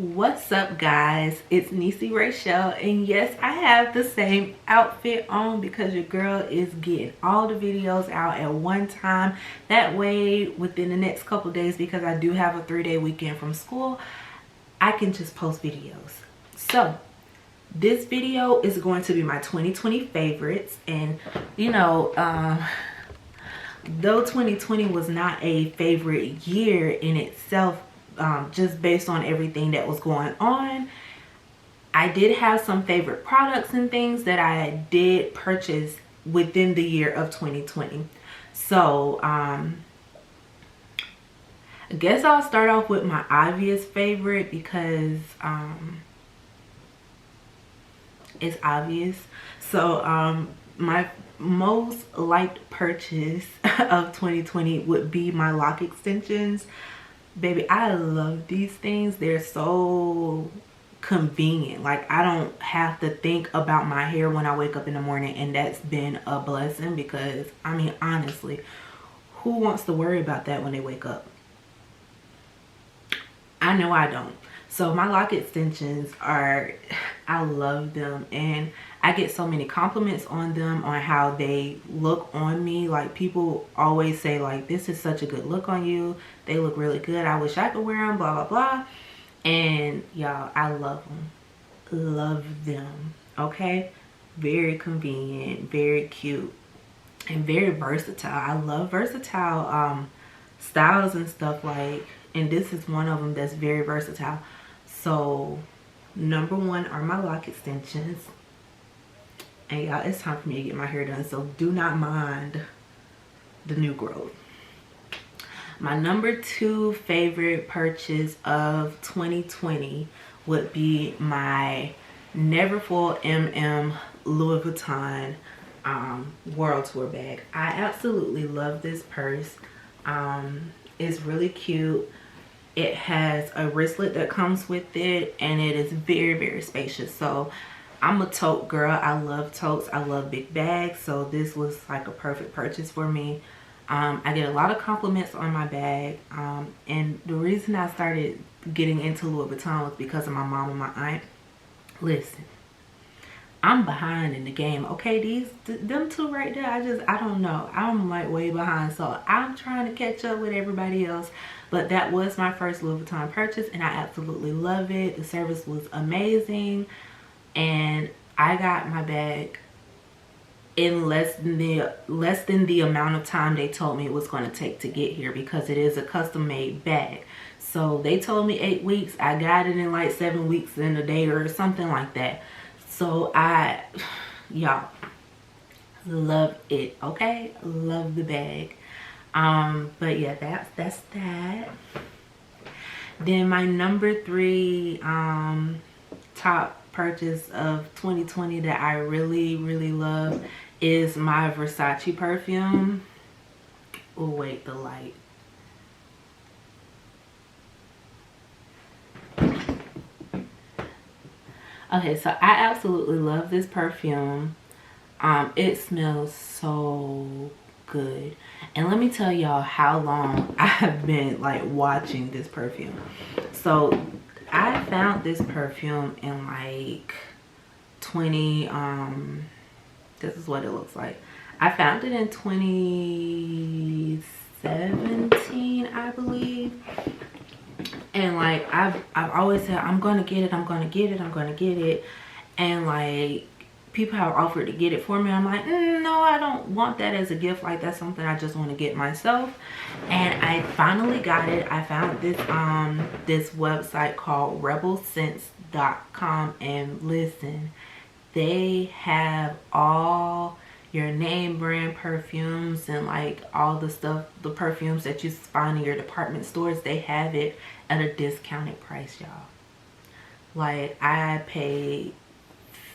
What's up, guys? It's NEESYRAYCHELLE, and yes, I have the same outfit on because your girl is getting all the videos out at one time. That way, within the next couple days, because I do have a 3-day weekend from school, I can just post videos. So this video is going to be my 2020 favorites, and you know, though 2020 was not a favorite year in itself, just based on everything that was going on, I did have some favorite products and things that I did purchase within the year of 2020. So I guess I'll start off with my obvious favorite because it's obvious. So my most liked purchase of 2020 would be my lock extensions. Baby, I love these things. They're so convenient. Like, I don't have to think about my hair when I wake up in the morning, and that's been a blessing because, I mean, honestly, who wants to worry about that when they wake up? I know I don't. So my lock extensions are, I love them, and I get so many compliments on them, on how they look on me. Like, people always say, like, this is such a good look on you. They look really good. I wish I could wear them, blah, blah, blah. And y'all, I love them. Love them, okay? Very convenient, very cute, and very versatile. I love versatile styles and stuff, like, and this is one of them that's very versatile. So number one are my lock extensions. And y'all, it's time for me to get my hair done, so do not mind the new growth. My number two favorite purchase of 2020 would be my Neverfull Louis Vuitton World Tour bag. I absolutely love this purse. It's really cute. It has a wristlet that comes with it, and it is very, very spacious. So I'm a tote girl. I love totes. I love big bags. So this was like a perfect purchase for me. I get a lot of compliments on my bag. And the reason I started getting into Louis Vuitton was because of my mom and my aunt. Listen, I'm behind in the game. Okay, them two right there, I don't know. I'm like way behind. So I'm trying to catch up with everybody else. But that was my first Louis Vuitton purchase, and I absolutely love it. The service was amazing. And I got my bag in less than the amount of time they told me it was going to take to get here, because it is a custom made bag. So they told me 8 weeks. I got it in like 7 weeks and a day or something like that. So y'all, love it. Okay, love the bag. But yeah, that's that. Then my number three top purchase of 2020 that I really, really love is my Versace perfume. Oh wait, the light. Okay, so I absolutely love this perfume. It smells so good. And let me tell y'all how long I have been like watching this perfume. So I found this perfume in like 20, this is what it looks like. I found it in 2017, I believe. And like I've always said, I'm gonna get it, I'm gonna get it, I'm gonna get it. And like people have offered to get it for me. I'm like, no, I don't want that as a gift. Like, that's something I just want to get myself. And I finally got it. I found this this website called rebelscents.com, and listen, they have all your name brand perfumes and like all the stuff, the perfumes that you find in your department stores. They have it at a discounted price, y'all. Like, I paid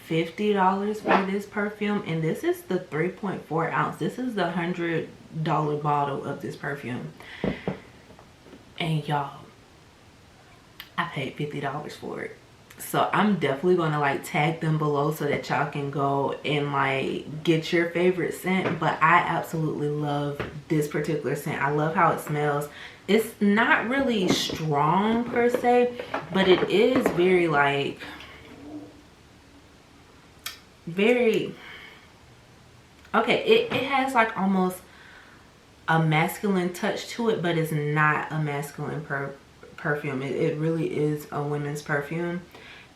$50 for this perfume, and this is the 3.4 ounce. This is the $100 bottle of this perfume. And y'all, I paid $50 for it. So I'm definitely gonna like tag them below so that y'all can go and like get your favorite scent. But I absolutely love this particular scent. I love how it smells. It's not really strong per se, but it is very like very okay. It has like almost a masculine touch to it, but it's not a masculine perfume. It really is a women's perfume.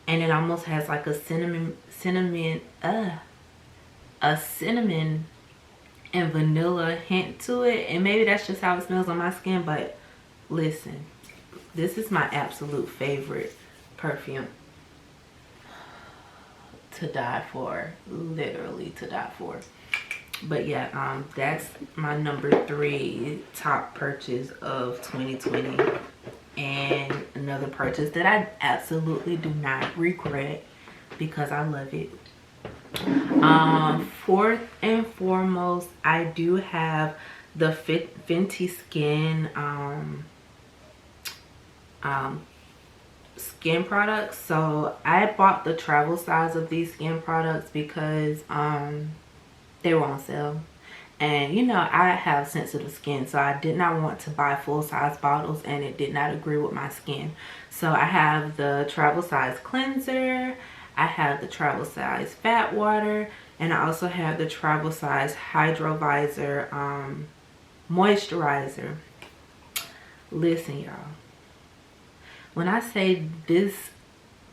And it almost has like a cinnamon and vanilla hint to it. And maybe that's just how it smells on my skin, but listen, this is my absolute favorite perfume to die for, literally to die for. But yeah, that's my number 3 top purchase of 2020. And another purchase that I absolutely do not regret because I love it. Fourth and foremost, I do have the Fenty skin skin products. So I bought the travel size of these skin products because they were on sale. And you know, I have sensitive skin, so I did not want to buy full-size bottles, and it did not agree with my skin. So I have the travel size cleanser, I have the travel size fat water, and I also have the travel size hydro visor moisturizer. Listen, y'all, when I say this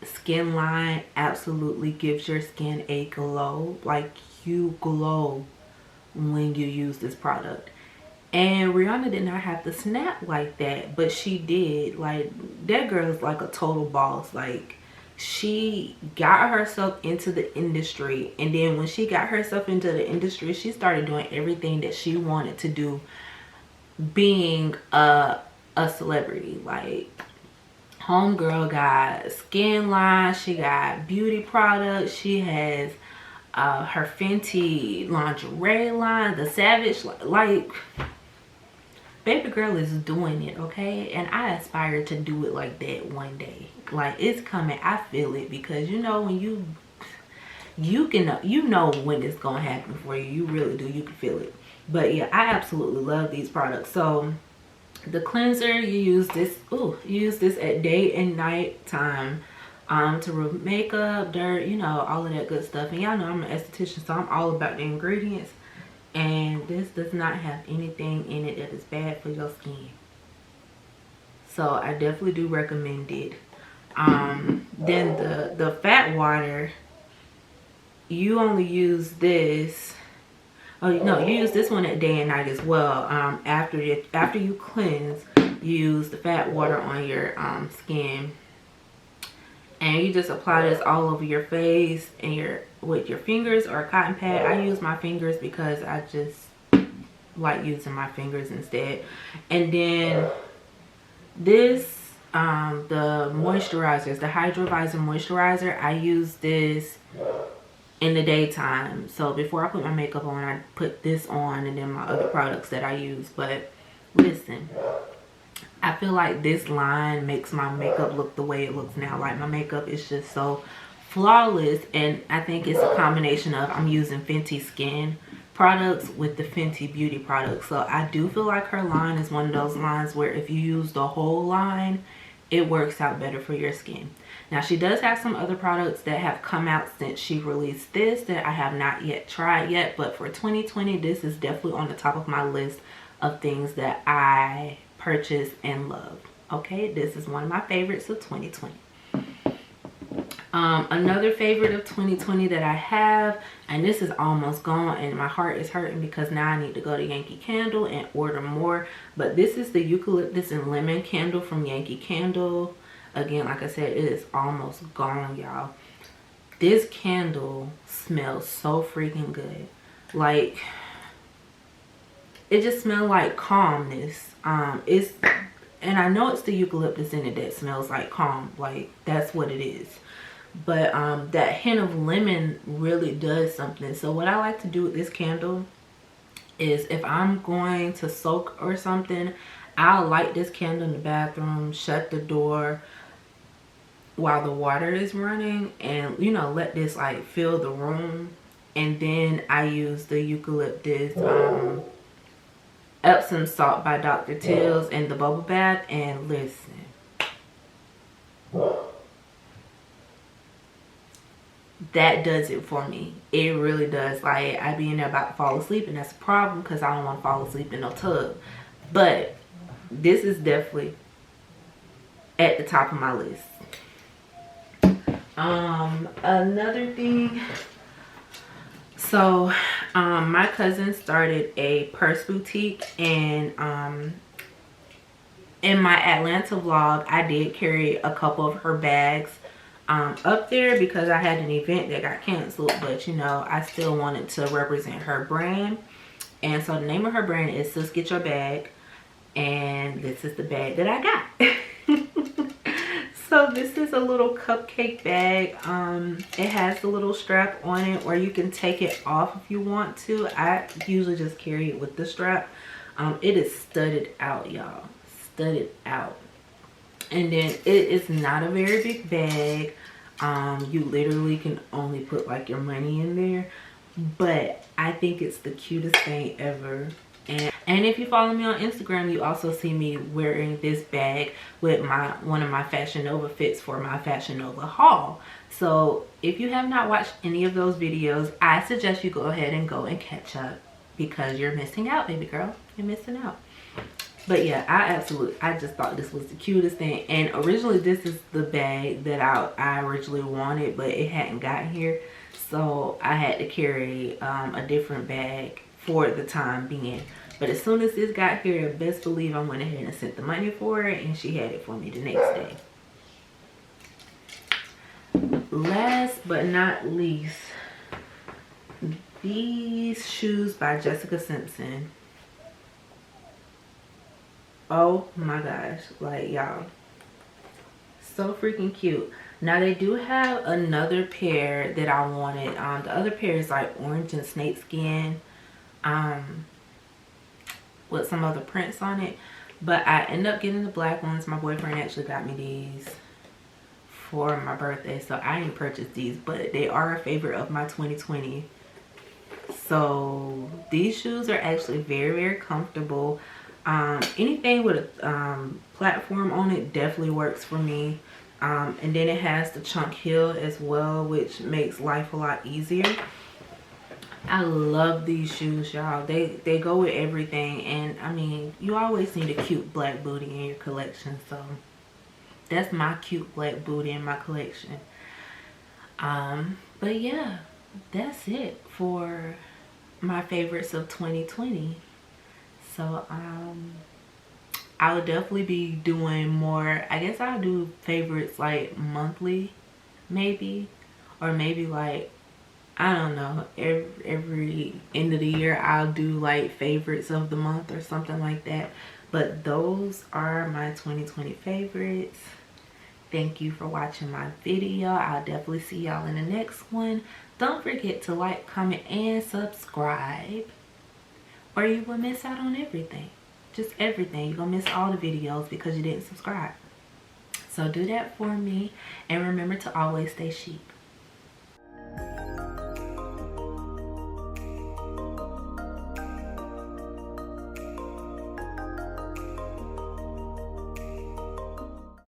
skin line absolutely gives your skin a glow, like you glow when you use this product. And Rihanna did not have to snap like that, but she did. Like, that girl is like a total boss. Like, she got herself into the industry, and then when she got herself into the industry, she started doing everything that she wanted to do, being a celebrity. Like, homegirl got skin line, she got beauty products, she has her Fenty lingerie line, the Savage, like, baby girl is doing it, okay? And I aspire to do it like that one day. Like, it's coming. I feel it, because you know, when you know when it's gonna happen for you. You really do. You can feel it. But yeah, I absolutely love these products. So the cleanser, you use this at day and night time to remove makeup, dirt, you know, all of that good stuff. And y'all know I'm an esthetician, so I'm all about the ingredients. And this does not have anything in it that is bad for your skin. So I definitely do recommend it. Then the fat water, you only use this. Oh no, you use this one at day and night as well. After you cleanse, you use the fat water on your skin. And you just apply this all over your face and with your fingers or a cotton pad. I use my fingers because I just like using my fingers instead. And then this, the moisturizers, the Hydro Visor moisturizer, I use this in the daytime. So before I put my makeup on, I put this on, and then my other products that I use. But listen, I feel like this line makes my makeup look the way it looks now. Like, my makeup is just so flawless, and I think it's a combination of I'm using Fenty skin products with the Fenty beauty products. So I do feel like her line is one of those lines where if you use the whole line, it works out better for your skin. Now, she does have some other products that have come out since she released this that I have not yet tried yet, but for 2020, this is definitely on the top of my list of things that I purchase and love. Okay, this is one of my favorites of 2020. Another favorite of 2020 that I have, and this is almost gone and my heart is hurting because now I need to go to Yankee Candle and order more, but this is the eucalyptus and lemon candle from Yankee Candle. Again, like I said, it is almost gone, y'all. This candle smells so freaking good. Like, it just smells like calmness. And I know it's the eucalyptus in it that smells like calm. Like, that's what it is. But that hint of lemon really does something. So what I like to do with this candle is, if I'm going to soak or something, I'll light this candle in the bathroom, shut the door, while the water is running, and you know, let this like fill the room. And then I use the eucalyptus Epsom salt by Dr. Teal's in the bubble bath. And listen, that does it for me. It really does. Like, I be in there about to fall asleep, and that's a problem because I don't want to fall asleep in no tub. But this is definitely at the top of my list. Another thing, so my cousin started a purse boutique, and in my Atlanta vlog I did carry a couple of her bags up there because I had an event that got canceled, but you know, I still wanted to represent her brand. And so the name of her brand is Sis Get Your Bag, and this is the bag that I got. So this is a little cupcake bag. It has the little strap on it, or you can take it off if you want to. I usually just carry it with the strap. It is studded out, y'all. Studded out. And then it is not a very big bag. You literally can only put like your money in there, but I think it's the cutest thing ever. And if you follow me on Instagram, you also see me wearing this bag with one of my Fashion Nova fits for my Fashion Nova haul. So if you have not watched any of those videos, I suggest you go ahead and go and catch up, because you're missing out, baby girl. You're missing out. But yeah, I just thought this was the cutest thing. And originally this is the bag that I originally wanted, but it hadn't gotten here, so I had to carry a different bag for the time being. But as soon as this got here, best believe I went ahead and sent the money for it, and she had it for me the next day. Last but not least, these shoes by Jessica Simpson. Oh my gosh, like, y'all, so freaking cute. Now they do have another pair that I wanted. The other pair is like orange and snakeskin, with some other prints on it, but I ended up getting the black ones. My boyfriend actually got me these for my birthday, so I didn't purchase these, but they are a favorite of my 2020. So these shoes are actually very, very comfortable. Anything with a platform on it definitely works for me. And then it has the chunk heel as well, which makes life a lot easier. I love these shoes, y'all. They go with everything, and I mean, you always need a cute black booty in your collection, so that's my cute black booty in my collection. But yeah, that's it for my favorites of 2020. So I would definitely be doing more. I guess I'll do favorites like monthly, maybe, or maybe like, I don't know, every end of the year I'll do like favorites of the month or something like that. But those are my 2020 favorites. Thank you for watching my video. I'll definitely see y'all in the next one. Don't forget to like, comment, and subscribe, or you will miss out on everything. Just everything. You're gonna miss all the videos because you didn't subscribe. So do that for me, and remember to always stay chic.